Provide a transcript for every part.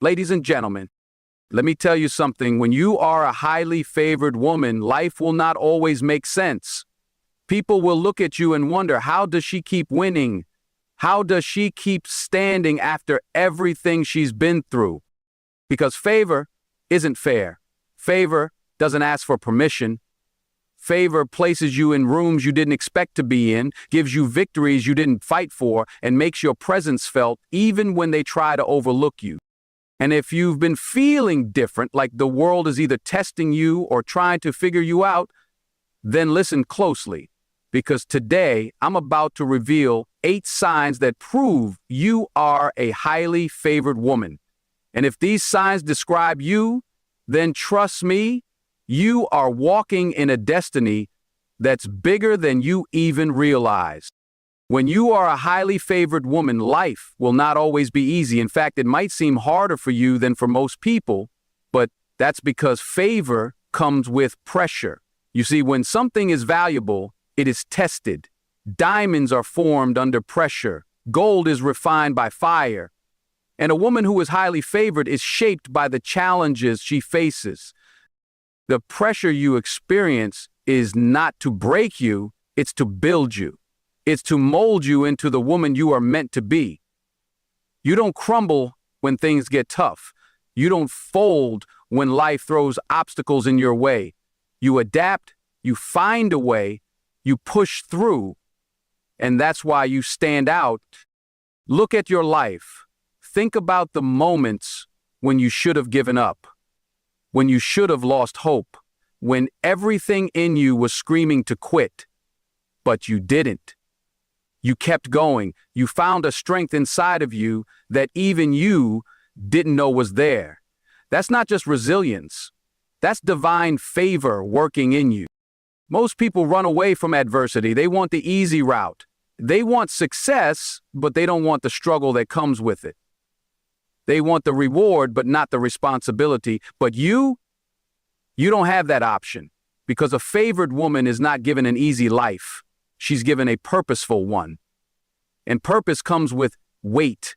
Ladies and gentlemen, let me tell you something. When you are a highly favored woman, life will not always make sense. People will look at you and wonder, how does she keep winning? How does she keep standing after everything she's been through? Because favor isn't fair. Favor doesn't ask for permission. Favor places you in rooms you didn't expect to be in, gives you victories you didn't fight for, and makes your presence felt even when they try to overlook you. And if you've been feeling different, like the world is either testing you or trying to figure you out, then listen closely, because today I'm about to reveal 8 signs that prove you are a highly favored woman. And if these signs describe you, then trust me, you are walking in a destiny that's bigger than you even realize. When you are a highly favored woman, life will not always be easy. In fact, it might seem harder for you than for most people, but that's because favor comes with pressure. You see, when something is valuable, it is tested. Diamonds are formed under pressure. Gold is refined by fire. And a woman who is highly favored is shaped by the challenges she faces. The pressure you experience is not to break you, it's to build you. It's to mold you into the woman you are meant to be. You don't crumble when things get tough. You don't fold when life throws obstacles in your way. You adapt, you find a way, you push through, and that's why you stand out. Look at your life. Think about the moments when you should have given up, when you should have lost hope, when everything in you was screaming to quit, but you didn't. You kept going. You found a strength inside of you that even you didn't know was there. That's not just resilience. That's divine favor working in you. Most people run away from adversity. They want the easy route. They want success, but they don't want the struggle that comes with it. They want the reward, but not the responsibility. But you don't have that option, because a favored woman is not given an easy life. She's given a purposeful one. And purpose comes with weight.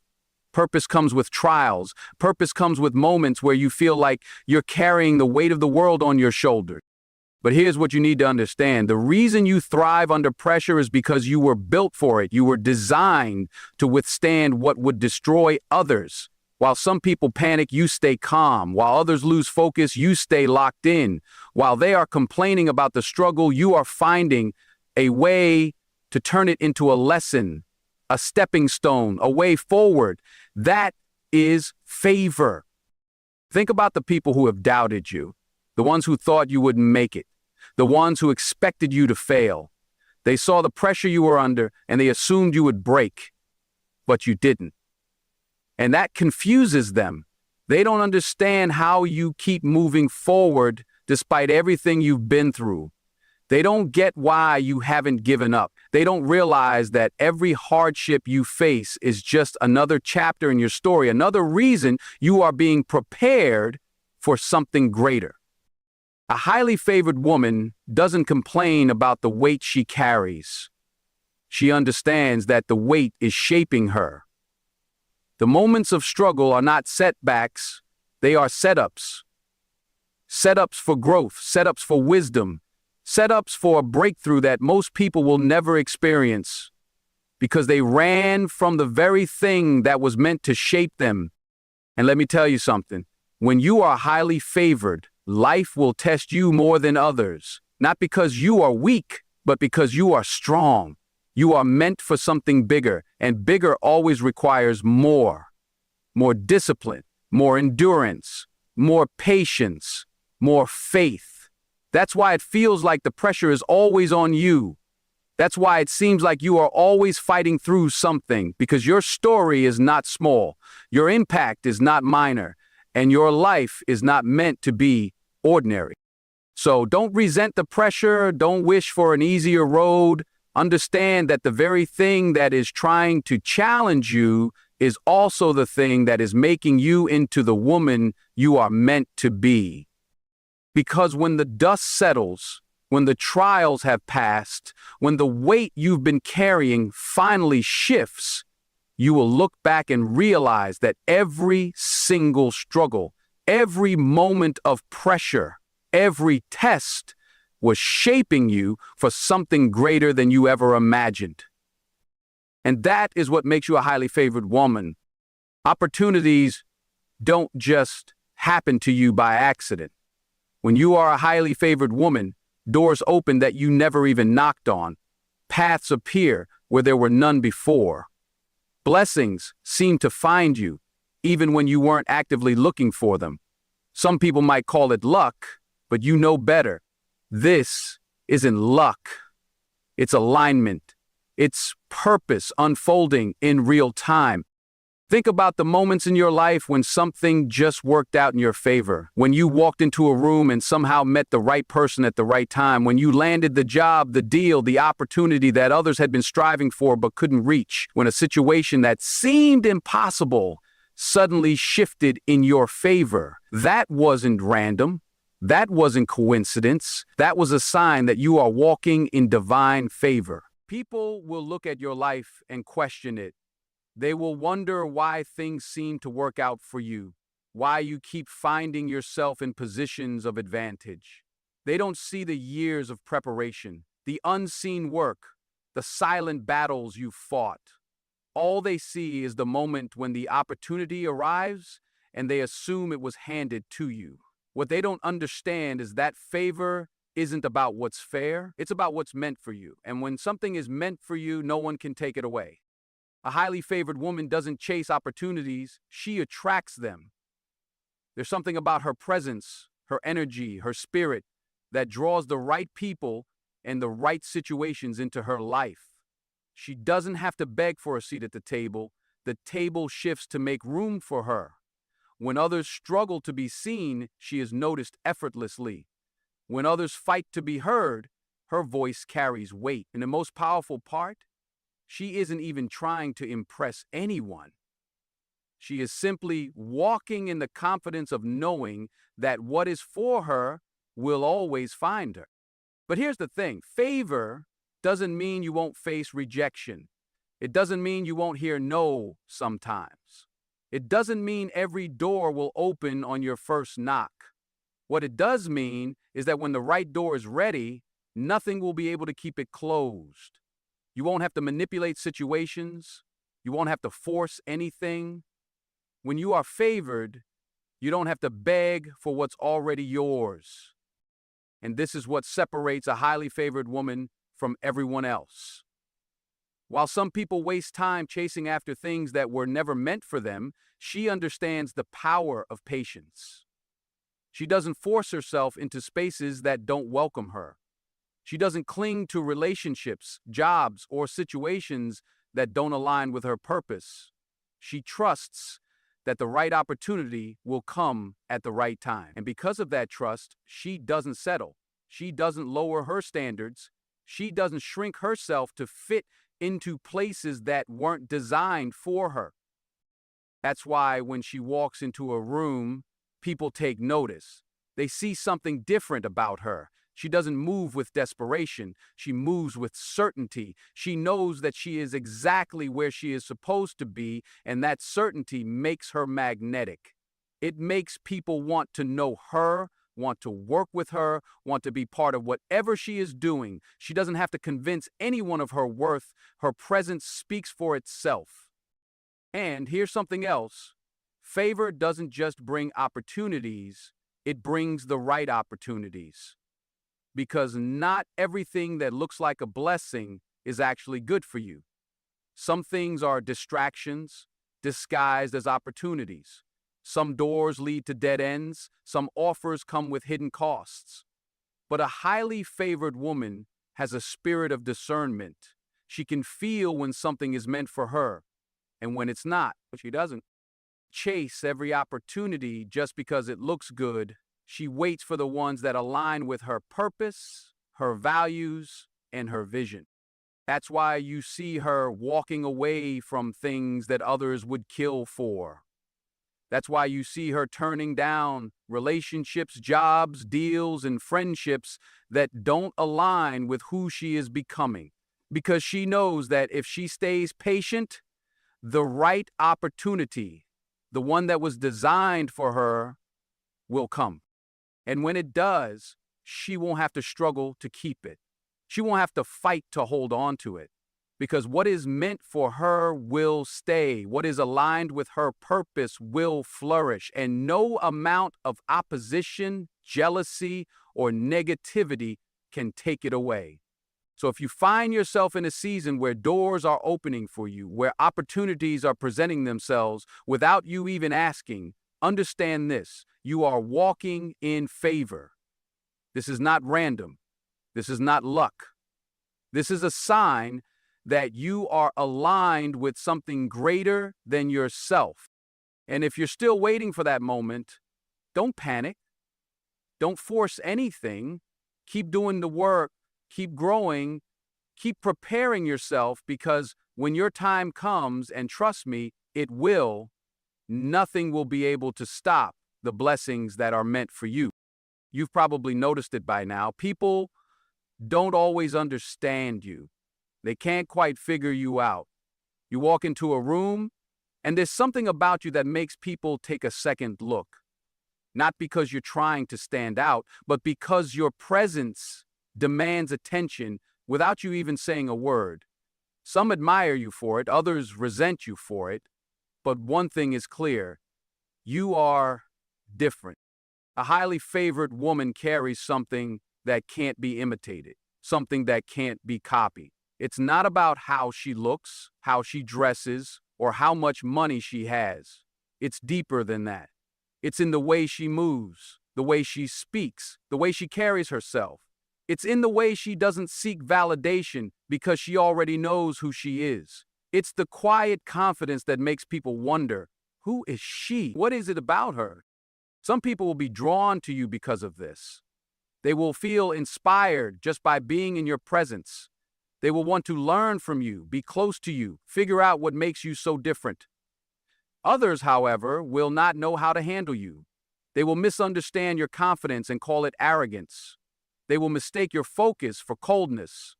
Purpose comes with trials. Purpose comes with moments where you feel like you're carrying the weight of the world on your shoulders. But here's what you need to understand. The reason you thrive under pressure is because you were built for it. You were designed to withstand what would destroy others. While some people panic, you stay calm. While others lose focus, you stay locked in. While they are complaining about the struggle, you are finding a way to turn it into a lesson, a stepping stone, a way forward. That is favor. Think about the people who have doubted you, the ones who thought you wouldn't make it, the ones who expected you to fail. They saw the pressure you were under and they assumed you would break, but you didn't. And that confuses them. They don't understand how you keep moving forward despite everything you've been through. They don't get why you haven't given up. They don't realize that every hardship you face is just another chapter in your story, another reason you are being prepared for something greater. A highly favored woman doesn't complain about the weight she carries. She understands that the weight is shaping her. The moments of struggle are not setbacks, they are setups. Setups for growth, setups for wisdom, setups for a breakthrough that most people will never experience because they ran from the very thing that was meant to shape them. And let me tell you something. When you are highly favored, life will test you more than others. Not because you are weak, but because you are strong. You are meant for something bigger, and bigger always requires more. More discipline, more endurance, more patience, more faith. That's why it feels like the pressure is always on you. That's why it seems like you are always fighting through something, because your story is not small, your impact is not minor, and your life is not meant to be ordinary. So don't resent the pressure, don't wish for an easier road. Understand that the very thing that is trying to challenge you is also the thing that is making you into the woman you are meant to be. Because when the dust settles, when the trials have passed, when the weight you've been carrying finally shifts, you will look back and realize that every single struggle, every moment of pressure, every test was shaping you for something greater than you ever imagined. And that is what makes you a highly favored woman. Opportunities don't just happen to you by accident. When you are a highly favored woman, doors open that you never even knocked on. Paths appear where there were none before. Blessings seem to find you, even when you weren't actively looking for them. Some people might call it luck, but you know better. This isn't luck. It's alignment. It's purpose unfolding in real time. Think about the moments in your life when something just worked out in your favor. When you walked into a room and somehow met the right person at the right time. When you landed the job, the deal, the opportunity that others had been striving for but couldn't reach. When a situation that seemed impossible suddenly shifted in your favor. That wasn't random. That wasn't coincidence. That was a sign that you are walking in divine favor. People will look at your life and question it. They will wonder why things seem to work out for you, why you keep finding yourself in positions of advantage. They don't see the years of preparation, the unseen work, the silent battles you've fought. All they see is the moment when the opportunity arrives and they assume it was handed to you. What they don't understand is that favor isn't about what's fair, it's about what's meant for you. And when something is meant for you, no one can take it away. A highly favored woman doesn't chase opportunities, she attracts them. There's something about her presence, her energy, her spirit that draws the right people and the right situations into her life. She doesn't have to beg for a seat at the table shifts to make room for her. When others struggle to be seen, she is noticed effortlessly. When others fight to be heard, her voice carries weight. And the most powerful part? She isn't even trying to impress anyone. She is simply walking in the confidence of knowing that what is for her will always find her. But here's the thing, favor doesn't mean you won't face rejection. It doesn't mean you won't hear no sometimes. It doesn't mean every door will open on your first knock. What it does mean is that when the right door is ready, nothing will be able to keep it closed. You won't have to manipulate situations. You won't have to force anything. When you are favored, you don't have to beg for what's already yours. And this is what separates a highly favored woman from everyone else. While some people waste time chasing after things that were never meant for them, she understands the power of patience. She doesn't force herself into spaces that don't welcome her. She doesn't cling to relationships, jobs, or situations that don't align with her purpose. She trusts that the right opportunity will come at the right time. And because of that trust, she doesn't settle. She doesn't lower her standards. She doesn't shrink herself to fit into places that weren't designed for her. That's why when she walks into a room, people take notice. They see something different about her. She doesn't move with desperation. She moves with certainty. She knows that she is exactly where she is supposed to be, and that certainty makes her magnetic. It makes people want to know her, want to work with her, want to be part of whatever she is doing. She doesn't have to convince anyone of her worth. Her presence speaks for itself. And here's something else. Favor doesn't just bring opportunities, it brings the right opportunities. Because not everything that looks like a blessing is actually good for you. Some things are distractions, disguised as opportunities. Some doors lead to dead ends, some offers come with hidden costs. But a highly favored woman has a spirit of discernment. She can feel when something is meant for her, and when it's not. But she doesn't chase every opportunity just because it looks good. She waits for the ones that align with her purpose, her values, and her vision. That's why you see her walking away from things that others would kill for. That's why you see her turning down relationships, jobs, deals, and friendships that don't align with who she is becoming. Because she knows that if she stays patient, The right opportunity, the one that was designed for her, will come. And when it does, she won't have to struggle to keep it. She won't have to fight to hold on to it. Because what is meant for her will stay. What is aligned with her purpose will flourish. And no amount of opposition, jealousy, or negativity can take it away. So if you find yourself in a season where doors are opening for you, where opportunities are presenting themselves without you even asking, understand this: you are walking in favor. This is not random. This is not luck. This is a sign that you are aligned with something greater than yourself. And if you're still waiting for that moment, don't panic. Don't force anything. Keep doing the work. Keep growing. Keep preparing yourself, because when your time comes, and trust me, it will, nothing will be able to stop the blessings that are meant for you. You've probably noticed it by now. People don't always understand you. They can't quite figure you out. You walk into a room, and there's something about you that makes people take a second look. Not because you're trying to stand out, but because your presence demands attention without you even saying a word. Some admire you for it, others resent you for it. But one thing is clear: you are different. A highly favored woman carries something that can't be imitated, something that can't be copied. It's not about how she looks, how she dresses, or how much money she has. It's deeper than that. It's in the way she moves, the way she speaks, the way she carries herself. It's in the way she doesn't seek validation because she already knows who she is. It's the quiet confidence that makes people wonder, who is she? What is it about her? Some people will be drawn to you because of this. They will feel inspired just by being in your presence. They will want to learn from you, be close to you, figure out what makes you so different. Others, however, will not know how to handle you. They will misunderstand your confidence and call it arrogance. They will mistake your focus for coldness.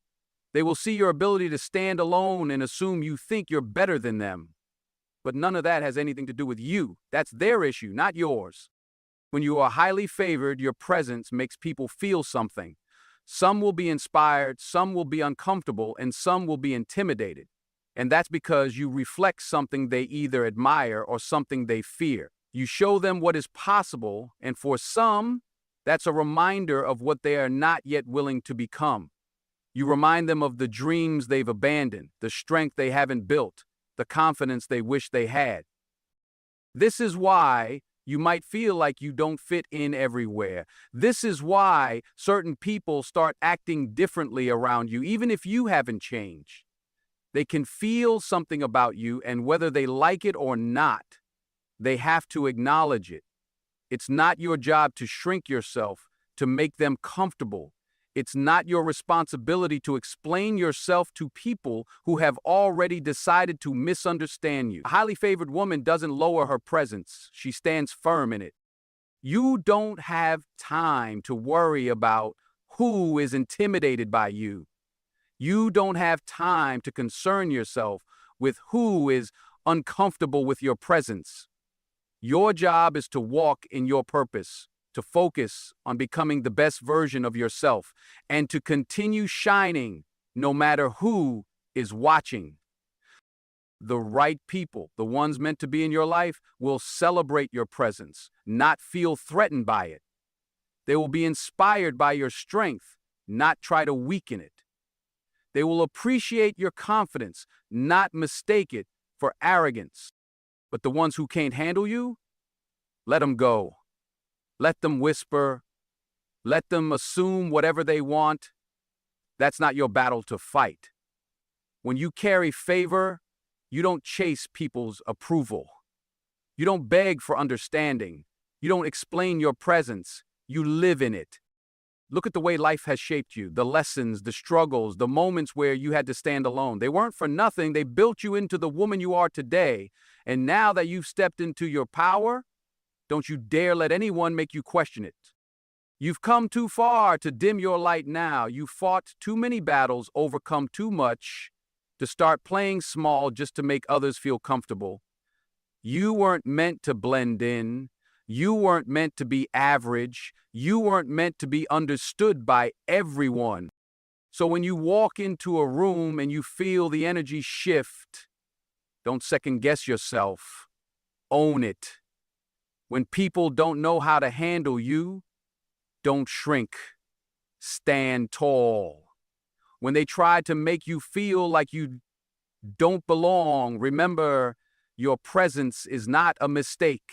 They will see your ability to stand alone and assume you think you're better than them. But none of that has anything to do with you. That's their issue, not yours. When you are highly favored, your presence makes people feel something. Some will be inspired, some will be uncomfortable, and some will be intimidated. And that's because you reflect something they either admire or something they fear. You show them what is possible, and for some, that's a reminder of what they are not yet willing to become. You remind them of the dreams they've abandoned, the strength they haven't built, the confidence they wish they had. This is why you might feel like you don't fit in everywhere. This is why certain people start acting differently around you, even if you haven't changed. They can feel something about you, and whether they like it or not, they have to acknowledge it. It's not your job to shrink yourself to make them comfortable. It's not your responsibility to explain yourself to people who have already decided to misunderstand you. A highly favored woman doesn't lower her presence. She stands firm in it. You don't have time to worry about who is intimidated by you. You don't have time to concern yourself with who is uncomfortable with your presence. Your job is to walk in your purpose, to focus on becoming the best version of yourself, and to continue shining no matter who is watching. The right people, the ones meant to be in your life, will celebrate your presence, not feel threatened by it. They will be inspired by your strength, not try to weaken it. They will appreciate your confidence, not mistake it for arrogance. But the ones who can't handle you, let them go. Let them whisper. Let them assume whatever they want. That's not your battle to fight. When you carry favor, you don't chase people's approval. You don't beg for understanding. You don't explain your presence. You live in it. Look at the way life has shaped you, the lessons, the struggles, the moments where you had to stand alone. They weren't for nothing. They built you into the woman you are today. And now that you've stepped into your power, don't you dare let anyone make you question it. You've come too far to dim your light now. You've fought too many battles, overcome too much. to start playing small just to make others feel comfortable. You weren't meant to blend in. You weren't meant to be average. You weren't meant to be understood by everyone. So when you walk into a room and you feel the energy shift, don't second guess yourself. Own it. When people don't know how to handle you, don't shrink. Stand tall. When they try to make you feel like you don't belong, remember, your presence is not a mistake.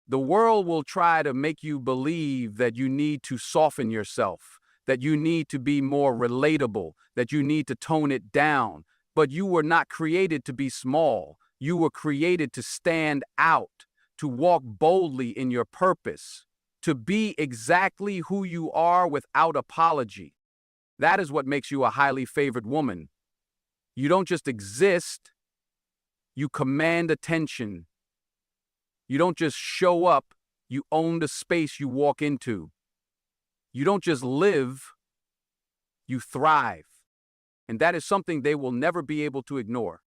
The world will try to make you believe that you need to soften yourself, that you need to be more relatable, that you need to tone it down. But you were not created to be small. You were created to stand out, to walk boldly in your purpose, to be exactly who you are without apology. That is what makes you a highly favored woman. You don't just exist, you command attention. You don't just show up, you own the space you walk into. You don't just live, you thrive. And that is something they will never be able to ignore.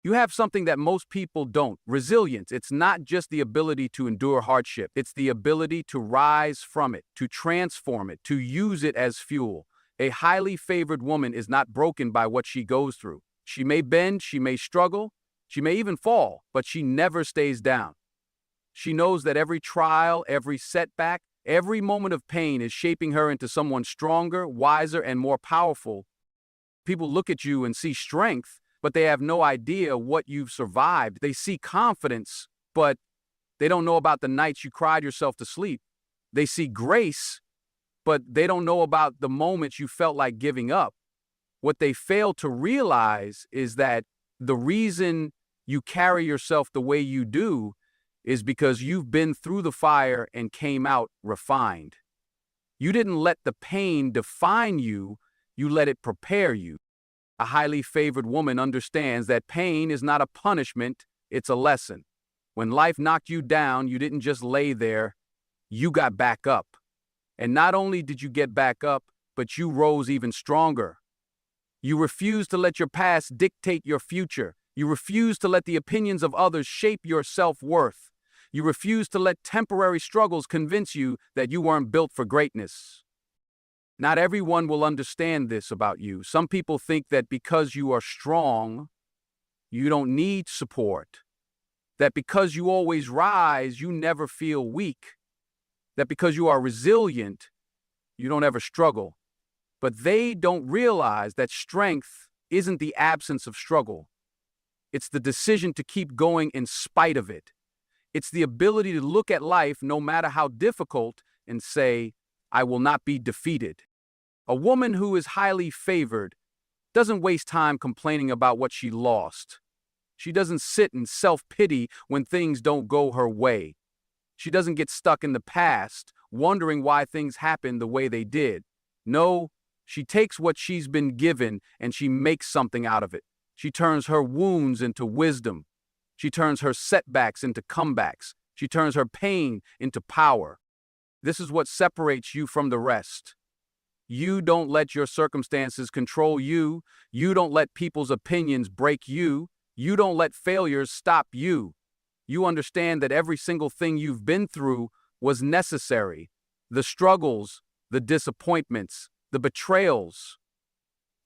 You have something that most people don't, resilience. It's not just the ability to endure hardship. It's the ability to rise from it, to transform it, to use it as fuel. A highly favored woman is not broken by what she goes through. She may bend, she may struggle, she may even fall, but she never stays down. She knows that every trial, every setback, every moment of pain is shaping her into someone stronger, wiser, and more powerful. People look at you and see strength, but they have no idea what you've survived. They see confidence, but they don't know about the nights you cried yourself to sleep. They see grace, but they don't know about the moments you felt like giving up. What they fail to realize is that the reason you carry yourself the way you do is because you've been through the fire and came out refined. You didn't let the pain define you, you let it prepare you. A highly favored woman understands that pain is not a punishment, it's a lesson. When life knocked you down, you didn't just lay there, you got back up. And not only did you get back up, but you rose even stronger. You refused to let your past dictate your future. You refused to let the opinions of others shape your self-worth. You refused to let temporary struggles convince you that you weren't built for greatness. Not everyone will understand this about you. Some people think that because you are strong, you don't need support. That because you always rise, you never feel weak. That because you are resilient, you don't ever struggle. But they don't realize that strength isn't the absence of struggle. It's the decision to keep going in spite of it. It's the ability to look at life, no matter how difficult, and say, I will not be defeated. A woman who is highly favored doesn't waste time complaining about what she lost. She doesn't sit in self-pity when things don't go her way. She doesn't get stuck in the past, wondering why things happened the way they did. No, she takes what she's been given and she makes something out of it. She turns her wounds into wisdom. She turns her setbacks into comebacks. She turns her pain into power. This is what separates you from the rest. You don't let your circumstances control you. You don't let people's opinions break you. You don't let failures stop you. You understand that every single thing you've been through was necessary. The struggles, the disappointments, the betrayals,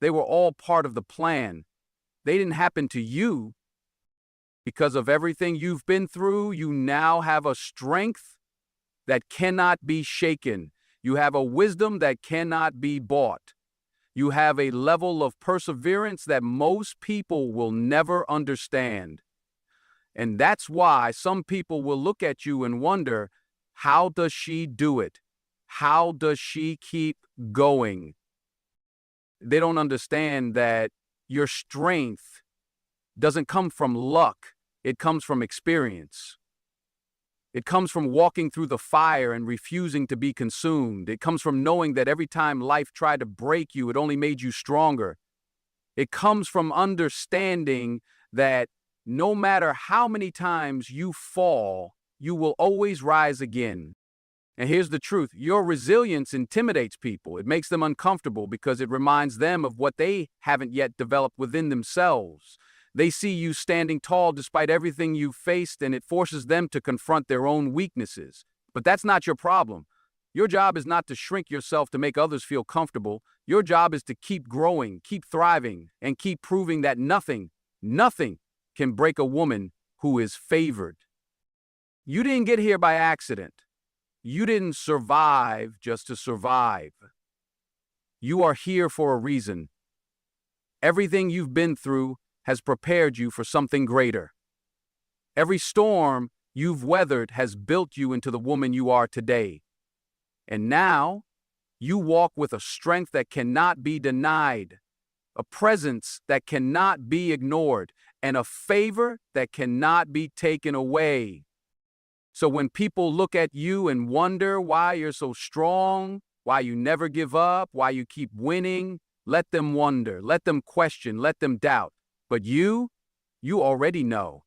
they were all part of the plan. They didn't happen to you. Because of everything you've been through, you now have a strength that cannot be shaken. You have a wisdom that cannot be bought. You have a level of perseverance that most people will never understand. And that's why some people will look at you and wonder, how does she do it? How does she keep going? They don't understand that your strength doesn't come from luck. It comes from experience. It comes from walking through the fire and refusing to be consumed. It comes from knowing that every time life tried to break you, it only made you stronger. It comes from understanding that no matter how many times you fall, you will always rise again. And here's the truth. Your resilience intimidates people. It makes them uncomfortable because it reminds them of what they haven't yet developed within themselves. They see you standing tall despite everything you've faced, and it forces them to confront their own weaknesses. But that's not your problem. Your job is not to shrink yourself to make others feel comfortable. Your job is to keep growing, keep thriving, and keep proving that nothing can break a woman who is favored. You didn't get here by accident. You didn't survive just to survive. You are here for a reason. Everything you've been through has prepared you for something greater. Every storm you've weathered has built you into the woman you are today. And now, you walk with a strength that cannot be denied, a presence that cannot be ignored, and a favor that cannot be taken away. So when people look at you and wonder why you're so strong, why you never give up, why you keep winning, let them wonder, let them question, let them doubt. But you already know.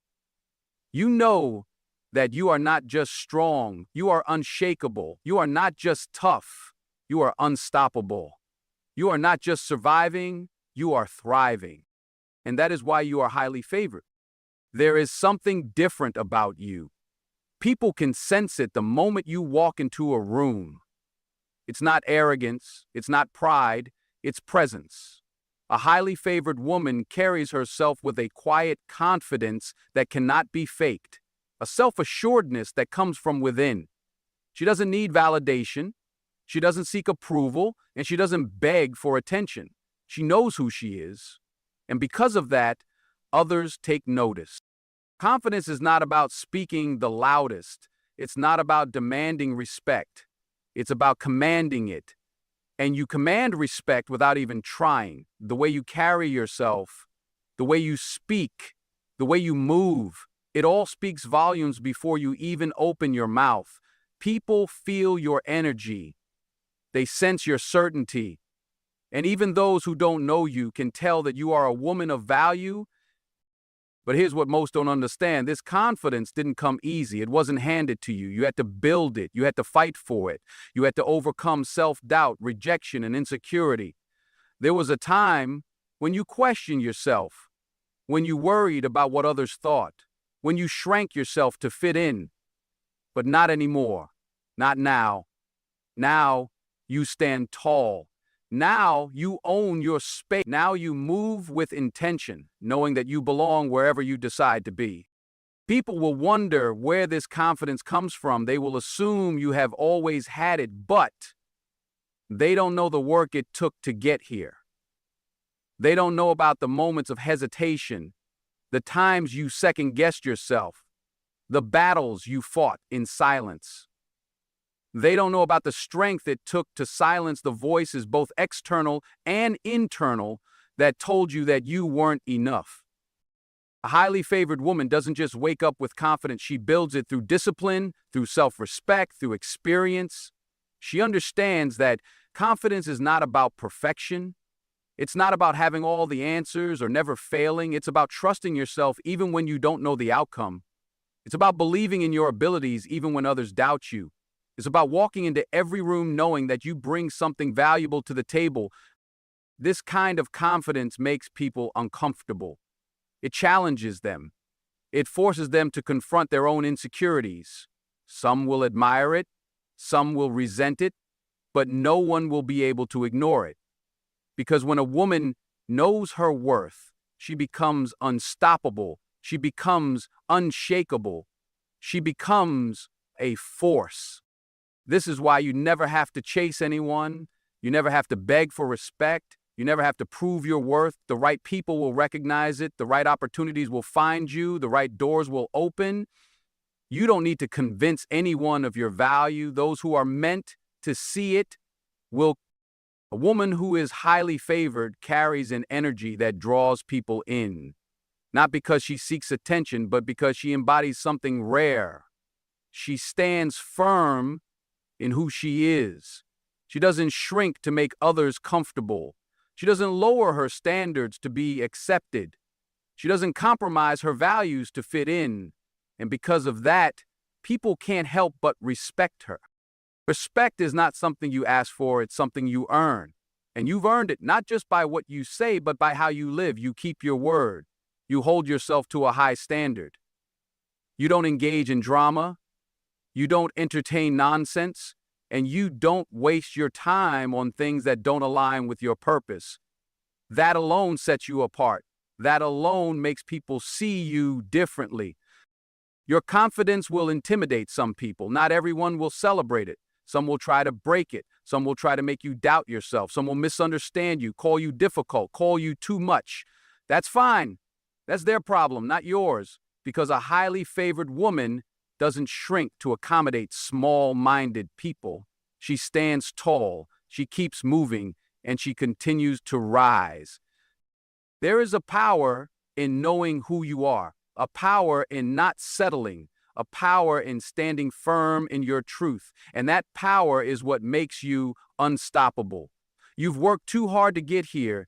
You know that you are not just strong, you are unshakable. You are not just tough, you are unstoppable. You are not just surviving, you are thriving. And that is why you are highly favored. There is something different about you. People can sense it the moment you walk into a room. It's not arrogance, it's not pride, it's presence. A highly favored woman carries herself with a quiet confidence that cannot be faked, a self-assuredness that comes from within. She doesn't need validation, she doesn't seek approval, and she doesn't beg for attention. She knows who she is, and because of that, others take notice. Confidence is not about speaking the loudest. It's not about demanding respect. It's about commanding it. And you command respect without even trying. The way you carry yourself, the way you speak, the way you move, it all speaks volumes before you even open your mouth. People feel your energy. They sense your certainty. And even those who don't know you can tell that you are a woman of value. But here's what most don't understand. This confidence didn't come easy. It wasn't handed to you. You had to build it. You had to fight for it. You had to overcome self-doubt, rejection, and insecurity. There was a time when you questioned yourself, when you worried about what others thought, when you shrank yourself to fit in. But not anymore. Not now. Now you stand tall. Now you own your space. Now you move with intention, knowing that you belong wherever you decide to be. People will wonder where this confidence comes from. They will assume you have always had it, but they don't know the work it took to get here. They don't know about the moments of hesitation, the times you second-guessed yourself, the battles you fought in silence. They don't know about the strength it took to silence the voices, both external and internal, that told you that you weren't enough. A highly favored woman doesn't just wake up with confidence. She builds it through discipline, through self-respect, through experience. She understands that confidence is not about perfection. It's not about having all the answers or never failing. It's about trusting yourself even when you don't know the outcome. It's about believing in your abilities even when others doubt you. It's about walking into every room knowing that you bring something valuable to the table. This kind of confidence makes people uncomfortable. It challenges them. It forces them to confront their own insecurities. Some will admire it, some will resent it, but no one will be able to ignore it. Because when a woman knows her worth, she becomes unstoppable. She becomes unshakable. She becomes a force. This is why you never have to chase anyone. You never have to beg for respect. You never have to prove your worth. The right people will recognize it. The right opportunities will find you. The right doors will open. You don't need to convince anyone of your value. Those who are meant to see it will. A woman who is highly favored carries an energy that draws people in. Not because she seeks attention, but because she embodies something rare. She stands firm in who she is. She doesn't shrink to make others comfortable. She doesn't lower her standards to be accepted. She doesn't compromise her values to fit in. And because of that, people can't help but respect her. Respect is not something you ask for, it's something you earn. And you've earned it not just by what you say, but by how you live. You keep your word. You hold yourself to a high standard. You don't engage in drama. You don't entertain nonsense. And you don't waste your time on things that don't align with your purpose. That alone sets you apart. That alone makes people see you differently. Your confidence will intimidate some people. Not everyone will celebrate it. Some will try to break it. Some will try to make you doubt yourself. Some will misunderstand you, call you difficult, call you too much. That's fine. That's their problem, not yours. Because a highly favored woman doesn't shrink to accommodate small-minded people. She stands tall, she keeps moving, and she continues to rise. There is a power in knowing who you are, a power in not settling, a power in standing firm in your truth, and that power is what makes you unstoppable. You've worked too hard to get here.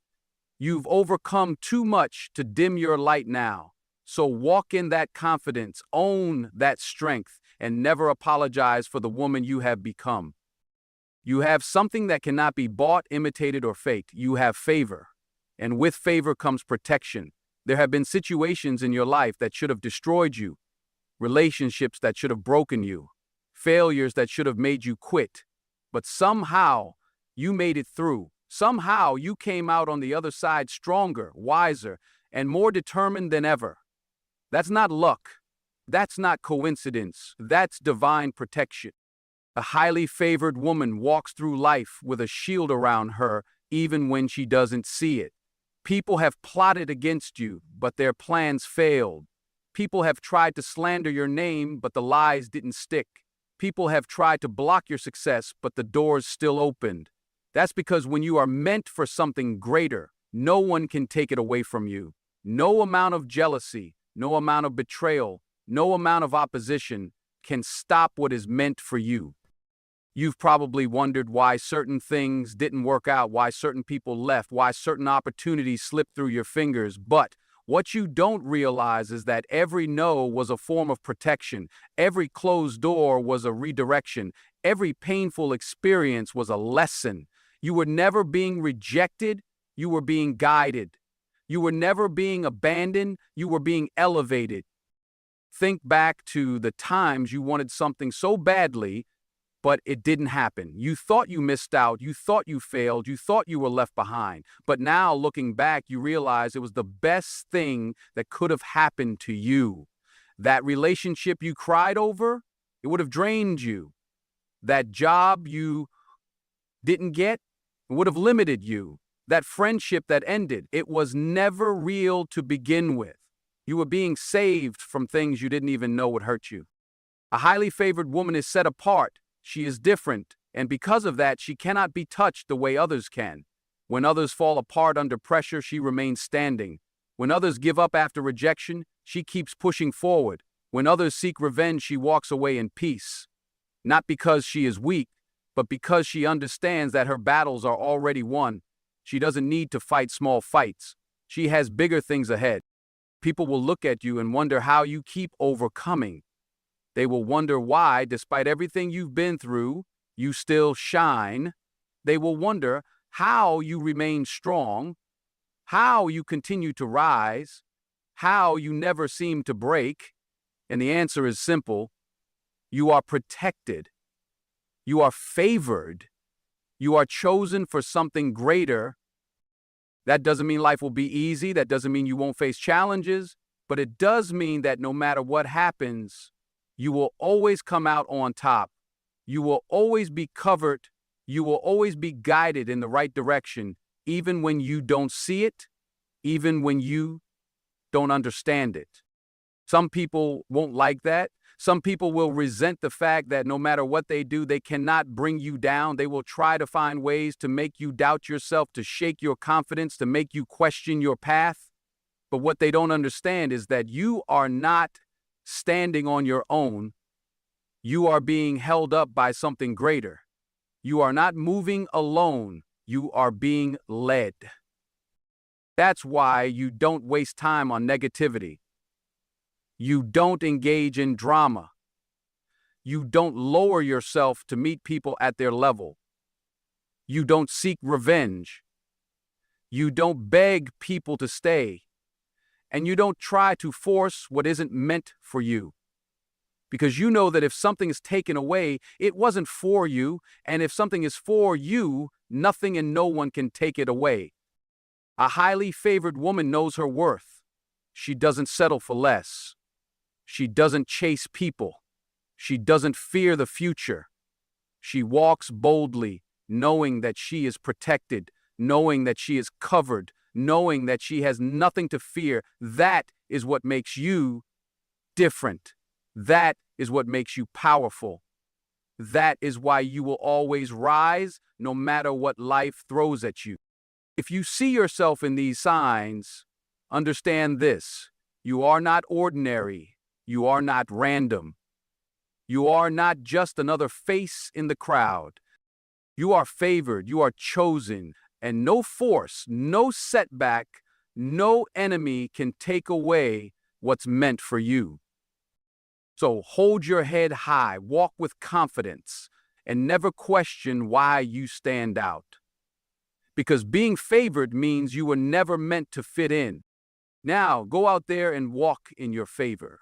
You've overcome too much to dim your light now. So walk in that confidence, own that strength, and never apologize for the woman you have become. You have something that cannot be bought, imitated, or faked. You have favor. And with favor comes protection. There have been situations in your life that should have destroyed you, relationships that should have broken you, failures that should have made you quit. But somehow you made it through. Somehow you came out on the other side stronger, wiser, and more determined than ever. That's not luck. That's not coincidence. That's divine protection. A highly favored woman walks through life with a shield around her even when she doesn't see it. People have plotted against you, but their plans failed. People have tried to slander your name, but the lies didn't stick. People have tried to block your success, but the doors still opened. That's because when you are meant for something greater, no one can take it away from you. No amount of jealousy, no amount of betrayal, no amount of opposition can stop what is meant for you. You've probably wondered why certain things didn't work out, why certain people left, why certain opportunities slipped through your fingers. But what you don't realize is that every no was a form of protection. Every closed door was a redirection. Every painful experience was a lesson. You were never being rejected, you were being guided. You were never being abandoned, you were being elevated. Think back to the times you wanted something so badly, but it didn't happen. You thought you missed out, you thought you failed, you thought you were left behind. But now, looking back, you realize it was the best thing that could have happened to you. That relationship you cried over, it would have drained you. That job you didn't get, it would have limited you. That friendship that ended, it was never real to begin with. You were being saved from things you didn't even know would hurt you. A highly favored woman is set apart. She is different, and because of that, she cannot be touched the way others can. When others fall apart under pressure, she remains standing. When others give up after rejection, she keeps pushing forward. When others seek revenge, she walks away in peace. Not because she is weak, but because she understands that her battles are already won. She doesn't need to fight small fights. She has bigger things ahead. People will look at you and wonder how you keep overcoming. They will wonder why, despite everything you've been through, you still shine. They will wonder how you remain strong, how you continue to rise, how you never seem to break. And the answer is simple. You are protected. You are favored. You are chosen for something greater. That doesn't mean life will be easy. That doesn't mean you won't face challenges. But it does mean that no matter what happens, you will always come out on top. You will always be covered. You will always be guided in the right direction, even when you don't see it, even when you don't understand it. Some people won't like that. Some people will resent the fact that no matter what they do, they cannot bring you down. They will try to find ways to make you doubt yourself, to shake your confidence, to make you question your path. But what they don't understand is that you are not standing on your own. You are being held up by something greater. You are not moving alone. You are being led. That's why you don't waste time on negativity. You don't engage in drama. You don't lower yourself to meet people at their level. You don't seek revenge. You don't beg people to stay. And you don't try to force what isn't meant for you. Because you know that if something is taken away, it wasn't for you, and if something is for you, nothing and no one can take it away. A highly favored woman knows her worth. She doesn't settle for less. She doesn't chase people. She doesn't fear the future. She walks boldly, knowing that she is protected, knowing that she is covered, knowing that she has nothing to fear. That is what makes you different. That is what makes you powerful. That is why you will always rise no matter what life throws at you. If you see yourself in these signs, understand this: you are not ordinary. You are not random. You are not just another face in the crowd. You are favored, you are chosen, and no force, no setback, no enemy can take away what's meant for you. So hold your head high, walk with confidence, and never question why you stand out. Because being favored means you were never meant to fit in. Now, go out there and walk in your favor.